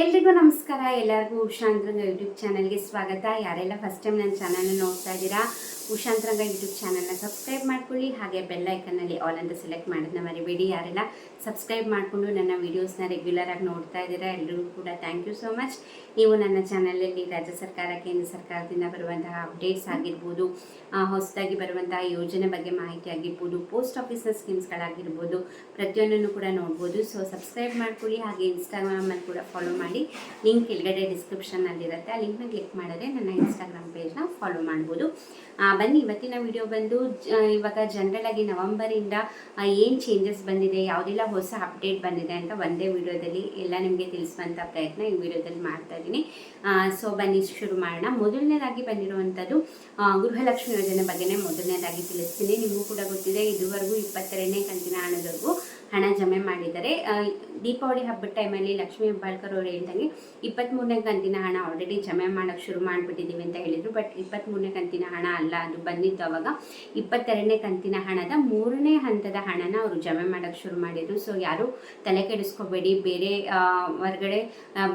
ಎಲ್ರಿಗೂ ನಮಸ್ಕಾರ. ಎಲ್ಲರಿಗೂ ಉಷಾಂತರಂಗ ಯೂಟ್ಯೂಬ್ ಚಾನಲ್ಗೆ ಸ್ವಾಗತ. ಯಾರೆಲ್ಲ ಫಸ್ಟ್ ಟೈಮ್ ನನ್ನ ಚಾನಲ್ನ ನೋಡ್ತಾ ಇದ್ದೀರಾ, ಉಷಾಂತರಂಗ ಯೂಟ್ಯೂಬ್ ಚಾನಲ್ನ ಸಬ್ಸ್ಕ್ರೈಬ್ ಮಾಡ್ಕೊಳ್ಳಿ. ಹಾಗೆ ಬೆಲ್ ಐಕನ್ನಲ್ಲಿ ಆಲ್ ಅಂತ ಸೆಲೆಕ್ಟ್ ಮಾಡೋದನ್ನ ಮರಿಬೇಡಿ. ಯಾರೆಲ್ಲ ಸಬ್ಸ್ಕ್ರೈಬ್ ಮಾಡಿಕೊಂಡು ನನ್ನ ವೀಡಿಯೋಸ್ನ ರೆಗ್ಯುಲರ್ ಆಗಿ ನೋಡ್ತಾ ಇದ್ದೀರಾ, ಎಲ್ರಿಗೂ ಕೂಡ ಥ್ಯಾಂಕ್ ಯು ಸೋ ಮಚ್. ನೀವು ನನ್ನ ಚಾನಲಲ್ಲಿ ರಾಜ್ಯ ಸರ್ಕಾರ, ಕೇಂದ್ರ ಸರ್ಕಾರದಿಂದ ಬರುವಂತಹ ಅಪ್ಡೇಟ್ಸ್ ಆಗಿರ್ಬೋದು, ಹೊಸದಾಗಿ ಬರುವಂತಹ ಯೋಜನೆ ಬಗ್ಗೆ ಮಾಹಿತಿ ಆಗಿರ್ಬೋದು, ಪೋಸ್ಟ್ ಆಫೀಸ್ನ ಸ್ಕೀಮ್ಸ್ಗಳಾಗಿರ್ಬೋದು, ಪ್ರತಿಯೊಂದನ್ನು ಕೂಡ ನೋಡ್ಬೋದು. ಸೊ ಸಬ್ಸ್ಕ್ರೈಬ್ ಮಾಡ್ಕೊಳ್ಳಿ. ಹಾಗೆ ಇನ್ಸ್ಟಾಗ್ರಾಮಲ್ಲಿ ಕೂಡ ಫಾಲೋ ಮಾಡಿ. ಲಿಂಕ್ ಕೆಳಗಡೆ ಡಿಸ್ಕ್ರಿಪ್ಷನ್ನಲ್ಲಿರುತ್ತೆ. ಆ ಲಿಂಕ್ನ ಕ್ಲಿಕ್ ಮಾಡಿದ್ರೆ ನನ್ನ ಇನ್ಸ್ಟಾಗ್ರಾಮ್ ಪೇಜ್ನ ಫಾಲೋ ಮಾಡ್ಬೋದು. ಬನ್ನಿ, ಇವತ್ತಿನ ವಿಡಿಯೋ ಬಂದು ಇವಾಗ ಜನರಲ್ ಆಗಿ ನವಂಬರಿಂದ ಏನು ಚೇಂಜಸ್ ಬಂದಿದೆ, ಯಾವುದೆಲ್ಲ ಹೊಸ ಅಪ್ಡೇಟ್ ಬಂದಿದೆ ಅಂತ ಒಂದೇ ವಿಡಿಯೋದಲ್ಲಿ ಎಲ್ಲ ನಿಮಗೆ ತಿಳಿಸುವಂಥ ಪ್ರಯತ್ನ ಈ ವಿಡಿಯೋದಲ್ಲಿ ಮಾಡ್ತಾ ಇದ್ದೀನಿ. ಸೊ ಬನ್ನಿ ಶುರು ಮಾಡೋಣ. ಮೊದಲನೇದಾಗಿ ಬಂದಿರುವಂಥದ್ದು ಗೃಹಲಕ್ಷ್ಮಿ ಯೋಜನೆ ಬಗ್ಗೆನೇ ಮೊದಲನೇದಾಗಿ ತಿಳಿಸ್ತೀನಿ. ನಿಮಗೂ ಕೂಡ ಗೊತ್ತಿದೆ, ಇದುವರೆಗೂ 22ನೇ ಕಂತಿನ ಹಣದವರೆಗೂ ಹಣ ಜಮೆ ಮಾಡಿದ್ದಾರೆ. ದೀಪಾವಳಿ ಹಬ್ಬದ ಟೈಮಲ್ಲಿ ಲಕ್ಷ್ಮೀ ಹೆಬ್ಬಾಳ್ಕರ್ ಅವರು ಹೇಳ್ದಂಗೆ 23ನೇ ಕಂತಿನ ಹಣ ಆಲ್ರೆಡಿ ಜಮೆ ಮಾಡೋಕ್ಕೆ ಶುರು ಮಾಡಿಬಿಟ್ಟಿದ್ದೀವಿ ಅಂತ ಹೇಳಿದರು. ಬಟ್ 23ನೇ ಕಂತಿನ ಹಣ ಅಲ್ಲ, ಅದು ಬಂದಿತ್ತು ಅವಾಗ 22ನೇ ಕಂತಿನ ಹಣದ 3ನೇ ಹಂತದ ಹಣನ ಅವರು ಜಮೆ ಮಾಡೋಕ್ಕೆ ಶುರು ಮಾಡಿದರು. ಸೊ ಯಾರು ತಲೆ ಕೆಡಿಸ್ಕೋಬೇಡಿ. ಬೇರೆ ಹೊರಗಡೆ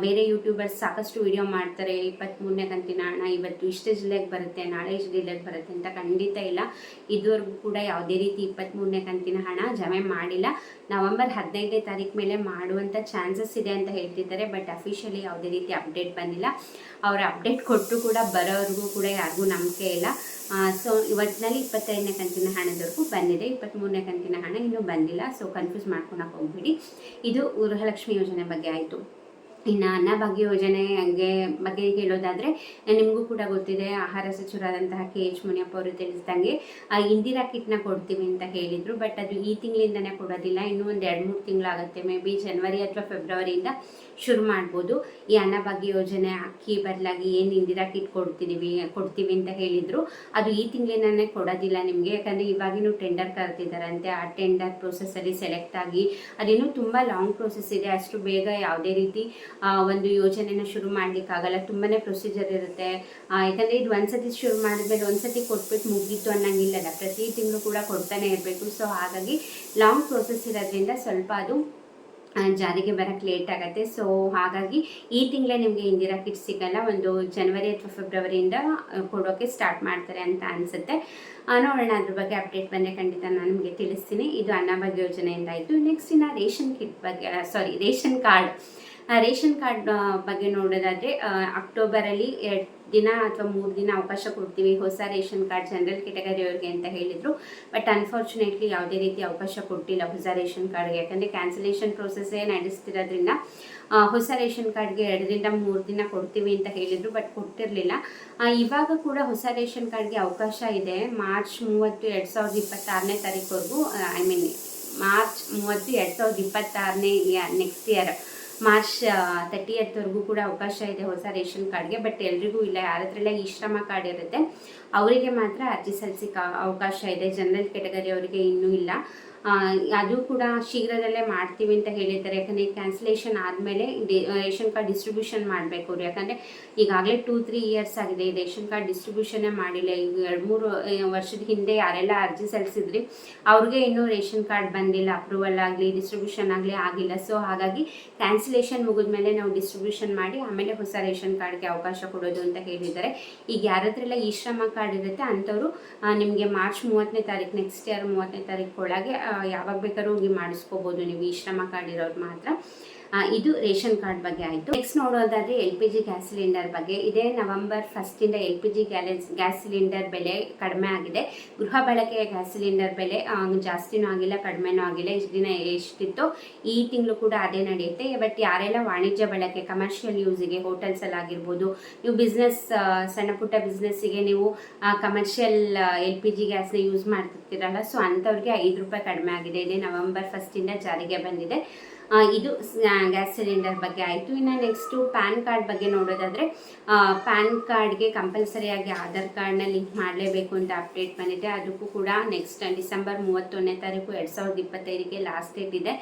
ಬೇರೆ ಯೂಟ್ಯೂಬರ್ಸ್ ಸಾಕಷ್ಟು ವಿಡಿಯೋ ಮಾಡ್ತಾರೆ, 23ನೇ ಕಂತಿನ ಹಣ ಇವತ್ತು ಇಷ್ಟು ಜಿಲ್ಲೆಗೆ ಬರುತ್ತೆ, ನಾಳೆ ಇಷ್ಟು ಜಿಲ್ಲೆಗೆ ಬರುತ್ತೆ ಅಂತ. ಖಂಡಿತ ಇಲ್ಲ. ಇದುವರೆಗೂ ಕೂಡ ಯಾವುದೇ ರೀತಿ 23ನೇ ಕಂತಿನ ಹಣ ಜಮೆ ಮಾಡಿಲ್ಲ. ನವೆಂಬರ್ 15ನೇ ತಾರೀಕು ಮೇಲೆ ಮಾಡುವಂಥ ಚಾನ್ಸಸ್ ಇದೆ ಅಂತ ಹೇಳ್ತಿದ್ದಾರೆ. ಬಟ್ ಅಫಿಷಿಯಲಿ ಯಾವುದೇ ರೀತಿ ಅಪ್ಡೇಟ್ ಬಂದಿಲ್ಲ. ಅವರು ಅಪ್ಡೇಟ್ ಕೊಟ್ಟರು ಕೂಡ ಬರೋವರೆಗೂ ಕೂಡ ಯಾರಿಗೂ ನಂಬಿಕೆ ಇಲ್ಲ. ಸೊ ಇವತ್ತಿನಲ್ಲಿ 22ನೇ ಕಂತಿನ ಹಣದವರೆಗೂ ಬಂದಿದೆ, 23ನೇ ಕಂತಿನ ಹಣ ಇನ್ನೂ ಬಂದಿಲ್ಲ. ಸೊ ಕನ್ಫ್ಯೂಸ್ ಮಾಡ್ಕೊಳಕ್ಕೆ ಹೋಗ್ಬಿಡಿ. ಇದು ಗೃಹಲಕ್ಷ್ಮಿ ಯೋಜನೆ ಬಗ್ಗೆ ಆಯಿತು. ಇನ್ನು ಅನ್ನಭಾಗ್ಯ ಯೋಜನೆ ಬಗ್ಗೆ ಹೇಳೋದಾದರೆ, ನಿಮಗೂ ಕೂಡ ಗೊತ್ತಿದೆ, ಆಹಾರ ಸಚಿವರಾದಂತಹ KH ಮುನಿಯಪ್ಪ ಅವರು ತಿಳಿಸಿದಂಗೆ ಇಂದಿರಾ ಕಿಟ್ನ ಕೊಡ್ತೀವಿ ಅಂತ ಹೇಳಿದರು. ಬಟ್ ಅದು ಈ ತಿಂಗಳಿಂದನೇ ಕೊಡೋದಿಲ್ಲ, ಇನ್ನೂ ಒಂದು 2-3 ತಿಂಗಳಾಗುತ್ತೆ. ಮೇ ಬಿ ಜನವರಿ ಅಥವಾ ಫೆಬ್ರವರಿಯಿಂದ ಶುರು ಮಾಡ್ಬೋದು. ಈ ಅನ್ನಭಾಗ್ಯ ಯೋಜನೆ ಅಕ್ಕಿ ಬದಲಾಗಿ ಏನು ಇಂದಿರಾ ಕಿಟ್ ಕೊಡ್ತೀವಿ ಅಂತ ಹೇಳಿದರು, ಅದು ಈ ತಿಂಗಳಿಂದನೇ ಕೊಡೋದಿಲ್ಲ ನಿಮಗೆ. ಯಾಕಂದರೆ ಇವಾಗಿನೂ ಟೆಂಡರ್ ಕರೆದಿದ್ದಾರಂತೆ. ಆ ಟೆಂಡರ್ ಪ್ರೊಸೆಸ್ಸಲ್ಲಿ ಸೆಲೆಕ್ಟ್ ಆಗಿ ಅದಿನ್ನೂ ತುಂಬ ಲಾಂಗ್ ಪ್ರೊಸೆಸ್ ಇದೆ. ಅಷ್ಟು ಬೇಗ ಯಾವುದೇ ರೀತಿ ಒಂದು ಯೋಜನೆನ ಶುರು ಮಾಡಲಿಕ್ಕಾಗಲ್ಲ, ತುಂಬಾ ಪ್ರೊಸೀಜರ್ ಇರುತ್ತೆ. ಯಾಕಂದರೆ ಇದು ಒಂದ್ಸತಿ ಶುರು ಮಾಡಿದ್ಮೇಲೆ ಒಂದ್ಸತಿ ಕೊಟ್ಬಿಟ್ಟು ಮುಗೀತು ಅನ್ನಂಗಿಲ್ಲಲ್ಲ, ಪ್ರತಿ ತಿಂಗಳು ಕೂಡ ಕೊಡ್ತಾನೆ ಇರಬೇಕು. ಸೊ ಹಾಗಾಗಿ ಲಾಂಗ್ ಪ್ರೊಸೆಸ್ ಇರೋದ್ರಿಂದ ಸ್ವಲ್ಪ ಅದು ಜಾರಿಗೆ ಬರೋಕ್ಕೆ ಲೇಟ್ ಆಗುತ್ತೆ. ಸೊ ಹಾಗಾಗಿ ಈ ತಿಂಗಳೇ ನಿಮಗೆ ಇಂದಿರಾ ಕಿಟ್ ಸಿಗಲ್ಲ, ಒಂದು ಜನವರಿ ಅಥವಾ ಫೆಬ್ರವರಿಯಿಂದ ಕೊಡೋಕ್ಕೆ ಸ್ಟಾರ್ಟ್ ಮಾಡ್ತಾರೆ ಅಂತ ಅನಿಸುತ್ತೆ. ನೋಡೋಣ, ಅದ್ರ ಬಗ್ಗೆ ಅಪ್ಡೇಟ್ ಬಂದರೆ ಖಂಡಿತ ನಾನು ನಿಮಗೆ ತಿಳಿಸ್ತೀನಿ. ಇದು ಅನ್ನಭಾಗ್ಯ ಯೋಜನೆಯಿಂದ ಆಯಿತು. ನೆಕ್ಸ್ಟ್ ಇನ್ನು ರೇಷನ್ ಕಿಟ್ ಬಗ್ಗೆ, ರೇಷನ್ ಕಾರ್ಡ್ ಬಗ್ಗೆ ನೋಡೋದಾದರೆ, ಅಕ್ಟೋಬರಲ್ಲಿ 2 ದಿನ ಅಥವಾ 3 ದಿನ ಅವಕಾಶ ಕೊಡ್ತೀವಿ ಹೊಸ ರೇಷನ್ ಕಾರ್ಡ್ ಜನರಲ್ ಕ್ಯಾಟಗರಿಯವ್ರಿಗೆ ಅಂತ ಹೇಳಿದರು. ಬಟ್ ಅನ್ಫಾರ್ಚುನೇಟ್ಲಿ ಯಾವುದೇ ರೀತಿ ಅವಕಾಶ ಕೊಟ್ಟಿಲ್ಲ ಹೊಸ ರೇಷನ್ ಕಾರ್ಡ್ಗೆ. ಯಾಕಂದರೆ ಕ್ಯಾನ್ಸಲೇಷನ್ ಪ್ರೊಸೆಸ್ಸೇ ನಡೆಸ್ತಿರೋದ್ರಿಂದ ಹೊಸ ರೇಷನ್ ಕಾರ್ಡ್ಗೆ 2 ರಿಂದ 3 ದಿನ ಕೊಡ್ತೀವಿ ಅಂತ ಹೇಳಿದರು, ಬಟ್ ಕೊಟ್ಟಿರಲಿಲ್ಲ. ಇವಾಗ ಕೂಡ ಹೊಸ ರೇಷನ್ ಕಾರ್ಡ್ಗೆ ಅವಕಾಶ ಇದೆ. ಮಾರ್ಚ್ 30, 2026ನೇ ತಾರೀಕುವರೆಗೂ, ಮಾರ್ಚ್ 30, 2026ನೇ ನೆಕ್ಸ್ಟ್ ಇಯರ್ ಮಾರ್ಚ್ 30ವರೆಗೂ ಕೂಡ ಅವಕಾಶ ಇದೆ ಹೊಸ ರೇಷನ್ ಕಾರ್ಡ್ಗೆ. ಬಟ್ ಎಲ್ರಿಗೂ ಇಲ್ಲ. ಯಾರ ಹತ್ರ ಈ ಶ್ರಮ ಕಾರ್ಡ್ ಇರುತ್ತೆ ಅವರಿಗೆ ಮಾತ್ರ ಅರ್ಜಿ ಸಲ್ಲಿಸಕ್ಕೆ ಅವಕಾಶ ಇದೆ. ಜನರಲ್ ಕ್ಯಾಟಗರಿ ಅವರಿಗೆ ಇನ್ನೂ ಇಲ್ಲ. ಅದು ಕೂಡ ಶೀಘ್ರದಲ್ಲೇ ಮಾಡ್ತೀವಿ ಅಂತ ಹೇಳಿದ್ದಾರೆ. ಯಾಕಂದರೆ ಕ್ಯಾನ್ಸಲೇಷನ್ ಆದಮೇಲೆ ರೇಷನ್ ಕಾರ್ಡ್ ಡಿಸ್ಟ್ರಿಬ್ಯೂಷನ್ ಮಾಡಬೇಕು ಅವರು. ಯಾಕಂದರೆ ಈಗಾಗಲೇ 2-3 ಇಯರ್ಸ್ ಆಗಿದೆ ಈ ರೇಷನ್ ಕಾರ್ಡ್ ಡಿಸ್ಟ್ರಿಬ್ಯೂಷನ್ನೇ ಮಾಡಿಲ್ಲ. ಈಗ 2-3 ವರ್ಷದ ಹಿಂದೆ ಯಾರೆಲ್ಲ ಅರ್ಜಿ ಸಲ್ಲಿಸಿದ್ರಿ ಅವ್ರಿಗೆ ಇನ್ನೂ ರೇಷನ್ ಕಾರ್ಡ್ ಬಂದಿಲ್ಲ, ಅಪ್ರೂವಲ್ ಆಗಲಿ ಡಿಸ್ಟ್ರಿಬ್ಯೂಷನ್ ಆಗಲಿ ಆಗಿಲ್ಲ. ಸೊ ಹಾಗಾಗಿ ಕ್ಯಾನ್ಸಲೇಷನ್ ಮುಗಿದ್ಮೇಲೆ ನಾವು ಡಿಸ್ಟ್ರಿಬ್ಯೂಷನ್ ಮಾಡಿ ಆಮೇಲೆ ಹೊಸ ರೇಷನ್ ಕಾರ್ಡ್ಗೆ ಅವಕಾಶ ಕೊಡೋದು ಅಂತ ಹೇಳಿದ್ದಾರೆ. ಈಗ ಯಾರದ್ರೆಲ್ಲ ಈ ಶ್ರಮ ಕಾರ್ಡ್ ಇರುತ್ತೆ ಅಂಥವ್ರು ನಿಮಗೆ ಮಾರ್ಚ್ 30ನೇ ತಾರೀಕು, ನೆಕ್ಸ್ಟ್ ಇಯರ್ 30ನೇ ತಾರೀಕು ಒಳಗೆ ಯಾವಾಗ ಬೇಕಾದ್ರೂ ಹೋಗಿ ಮಾಡಿಸ್ಕೋಬೋದು ನೀವು, ಈ ಶ್ರಮ ಕಾರ್ಡ್ ಇರೋರು ಮಾತ್ರ. ಇದು ರೇಷನ್ ಕಾರ್ಡ್ ಬಗ್ಗೆ ಆಯಿತು. ನೆಕ್ಸ್ಟ್ ನೋಡೋದಾದರೆ LPG ಗ್ಯಾಸ್ ಸಿಲಿಂಡರ್ ಬಗ್ಗೆ. ಇದೇ ನವೆಂಬರ್ 1ಇಂದ LPG ಗ್ಯಾಸ್ ಸಿಲಿಂಡರ್ ಬೆಲೆ ಕಡಿಮೆ ಆಗಿದೆ. ಗೃಹ ಬಳಕೆಯ ಗ್ಯಾಸ್ ಸಿಲಿಂಡರ್ ಬೆಲೆ ಜಾಸ್ತಿನೂ ಆಗಿಲ್ಲ, ಕಡಿಮೆನೂ ಆಗಿಲ್ಲ. ಇಷ್ಟು ದಿನ ಎಷ್ಟಿತ್ತು ಈ ತಿಂಗಳು ಕೂಡ ಅದೇ ನಡೆಯುತ್ತೆ. ಬಟ್ ಯಾರೆಲ್ಲ ವಾಣಿಜ್ಯ ಬಳಕೆ, ಕಮರ್ಷಿಯಲ್ ಯೂಸಿಗೆ, ಹೋಟೆಲ್ಸಲ್ಲಾಗಿರ್ಬೋದು, ನೀವು ಬಿಸ್ನೆಸ್, ಸಣ್ಣ ಪುಟ್ಟ ಬಿಸ್ನೆಸ್ಸಿಗೆ ನೀವು ಕಮರ್ಷಿಯಲ್ LPG ಗ್ಯಾಸ್ನ ಯೂಸ್ ಮಾಡ್ತಿರ್ತೀರಲ್ಲ, ಸೊ ಅಂಥವ್ರಿಗೆ 5 ರೂಪಾಯಿ ಕಡಿಮೆ ಆಗಿದೆ. ಇದೇ ನವೆಂಬರ್ 1ಇಂದ ಜಾರಿಗೆ ಬಂದಿದೆ. ಇದು ಗ್ಯಾಸ್ ಸಿಲಿಂಡರ್ ಬಗ್ಗೆ ಆಯಿತು. ಇನ್ನು ನೆಕ್ಸ್ಟು ಪ್ಯಾನ್ ಕಾರ್ಡ್ ಬಗ್ಗೆ ನೋಡೋದಾದರೆ, ಪ್ಯಾನ್ ಕಾರ್ಡ್ಗೆ ಕಂಪಲ್ಸರಿಯಾಗಿ ಆಧಾರ್ ಕಾರ್ಡ್ನ ಲಿಂಕ್ ಮಾಡಲೇಬೇಕು ಅಂತ ಅಪ್ಡೇಟ್ ಬಂದಿದೆ. ಅದಕ್ಕೂ ಕೂಡ ನೆಕ್ಸ್ಟ್ ಡಿಸೆಂಬರ್ 31ನೇ ತಾರೀಕು 2025ಗೆ ಲಾಸ್ಟ್ ಡೇಟ್ ಇದೆ.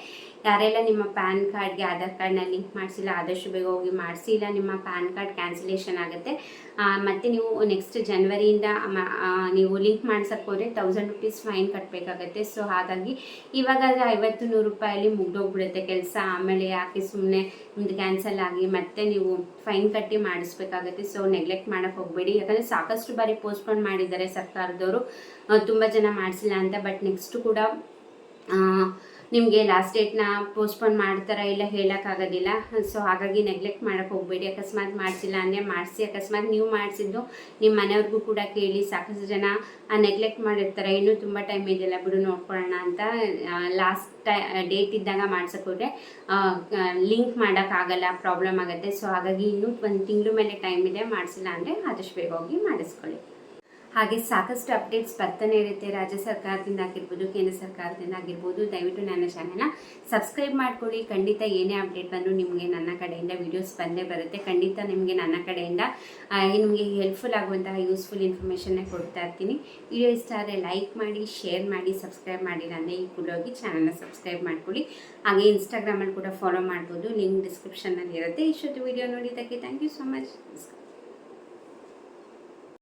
ಯಾರೆಲ್ಲ ನಿಮ್ಮ ಪ್ಯಾನ್ ಕಾರ್ಡ್ಗೆ ಆಧಾರ್ ಕಾರ್ಡ್ನ ಲಿಂಕ್ ಮಾಡಿಸಿಲ್ಲ ಆದಷ್ಟು ಬೇಗ ಹೋಗಿ ಮಾಡಿಸಿ, ಇಲ್ಲ ನಿಮ್ಮ ಪ್ಯಾನ್ ಕಾರ್ಡ್ ಕ್ಯಾನ್ಸಲೇಷನ್ ಆಗುತ್ತೆ. ಮತ್ತು ನೀವು ನೆಕ್ಸ್ಟ್ ಜನವರಿಯಿಂದ ನೀವು ಲಿಂಕ್ ಮಾಡ್ಸಕ್ಕೆ ಹೋದರೆ 1000 ರೂಪೀಸ್ ಫೈನ್ ಕಟ್ಟಬೇಕಾಗತ್ತೆ. ಸೊ ಹಾಗಾಗಿ ಇವಾಗಾದರೆ 50-100 ರೂಪಾಯಲ್ಲಿ ಮುಗ್ದೋಗ್ಬಿಡುತ್ತೆ. ಕೆಲಸ ಆಮೇಲೆ ಯಾಕೆ ಸುಮ್ಮನೆ ನಿಮ್ದು ಕ್ಯಾನ್ಸಲ್ ಆಗಿ ಮತ್ತೆ ನೀವು ಫೈನ್ ಕಟ್ಟಿ ಮಾಡಿಸ್ಬೇಕಾಗುತ್ತೆ. ಸೊ ನೆಗ್ಲೆಕ್ಟ್ ಮಾಡೋಕ್ಕೆ ಹೋಗಬೇಡಿ. ಯಾಕಂದರೆ ಸಾಕಷ್ಟು ಬಾರಿ ಪೋಸ್ಟ್ಪೋನ್ ಮಾಡಿದ್ದಾರೆ ಸರ್ಕಾರದವರು, ತುಂಬ ಜನ ಮಾಡಿಸಿಲ್ಲ ಅಂತ. ಬಟ್ ನೆಕ್ಸ್ಟು ಕೂಡ ನಿಮಗೆ ಲಾಸ್ಟ್ ಡೇಟ್ನ ಪೋಸ್ಟ್ಪೋನ್ ಮಾಡ್ತಾರಾ ಇಲ್ಲ ಹೇಳೋಕ್ಕಾಗೋದಿಲ್ಲ. ಸೊ ಹಾಗಾಗಿ ನೆಗ್ಲೆಕ್ಟ್ ಮಾಡೋಕ್ಕೆ ಹೋಗಬೇಡಿ. ಅಕಸ್ಮಾತ್ ಮಾಡಿಸಿಲ್ಲ ಅಂದರೆ ಮಾಡಿಸಿ. ಅಕಸ್ಮಾತ್ ನೀವು ಮಾಡಿಸಿದ್ದು ನಿಮ್ಮ ಮನೆಯವ್ರಿಗೂ ಕೂಡ ಕೇಳಿ. ಸಾಕಷ್ಟು ಜನ ನೆಗ್ಲೆಕ್ಟ್ ಮಾಡಿರ್ತಾರೆ, ಇನ್ನೂ ತುಂಬ ಟೈಮ್ ಇದೆಯಲ್ಲ ಬಿಡು ನೋಡ್ಕೊಳ್ಳೋಣ ಅಂತ ಲಾಸ್ಟ್ ಡೇಟ್ ಇದ್ದಾಗ ಮಾಡ್ಸೋಕೆ ಹೋದರೆ ಲಿಂಕ್ ಮಾಡೋಕ್ಕಾಗಲ್ಲ, ಪ್ರಾಬ್ಲಮ್ ಆಗುತ್ತೆ. ಸೊ ಹಾಗಾಗಿ ಇನ್ನೂ 1 ತಿಂಗಳ ಮೇಲೆ ಟೈಮ್ ಇದೆ. ಮಾಡಿಸಿಲ್ಲ ಅಂದರೆ ಆದಷ್ಟು ಬೇಗ ಹೋಗಿ ಮಾಡಿಸ್ಕೊಳ್ಳಿ. ಹಾಗೆ ಸಾಕಷ್ಟು ಅಪ್ಡೇಟ್ಸ್ ಬರ್ತಾನೆ ಇರುತ್ತೆ, ರಾಜ್ಯ ಸರ್ಕಾರದಿಂದ ಆಗಿರ್ಬೋದು, ಕೇಂದ್ರ ಸರ್ಕಾರದಿಂದ ಆಗಿರ್ಬೋದು. ದಯವಿಟ್ಟು ನನ್ನ ಚಾನಲ್ನ ಸಬ್ಸ್ಕ್ರೈಬ್ ಮಾಡ್ಕೊಳ್ಳಿ. ಖಂಡಿತ ಏನೇ ಅಪ್ಡೇಟ್ ಬಂದರೂ ನಿಮಗೆ ನನ್ನ ಕಡೆಯಿಂದ ವೀಡಿಯೋಸ್ ಬಂದೇ ಬರುತ್ತೆ. ಖಂಡಿತ ನಿಮಗೆ ನನ್ನ ಕಡೆಯಿಂದ ನಿಮಗೆ ಹೆಲ್ಪ್ಫುಲ್ ಆಗುವಂತಹ ಯೂಸ್ಫುಲ್ ಇನ್ಫಾರ್ಮೇಷನ್ನ ಕೊಡ್ತಾ ಇರ್ತೀನಿ. ವಿಡಿಯೋ ಇಷ್ಟ ಆದರೆ ಲೈಕ್ ಮಾಡಿ, ಶೇರ್ ಮಾಡಿ, ಸಬ್ಸ್ಕ್ರೈಬ್ ಮಾಡಿಲ್ಲ ಅಂದರೆ ಈ ಕೂಡ ಹೋಗಿ ಚಾನಲ್ನ ಸಬ್ಸ್ಕ್ರೈಬ್ ಮಾಡ್ಕೊಳ್ಳಿ. ಹಾಗೆ ಇನ್ಸ್ಟಾಗ್ರಾಮಲ್ಲಿ ಕೂಡ ಫಾಲೋ ಮಾಡ್ಬೋದು, ಲಿಂಕ್ ಡಿಸ್ಕ್ರಿಪ್ಷನ್ನಲ್ಲಿ ಇರುತ್ತೆ. ಇಷ್ಟೊತ್ತು ವಿಡಿಯೋ ನೋಡಿದ್ದಕ್ಕೆ ಥ್ಯಾಂಕ್ ಯು ಸೊ ಮಚ್.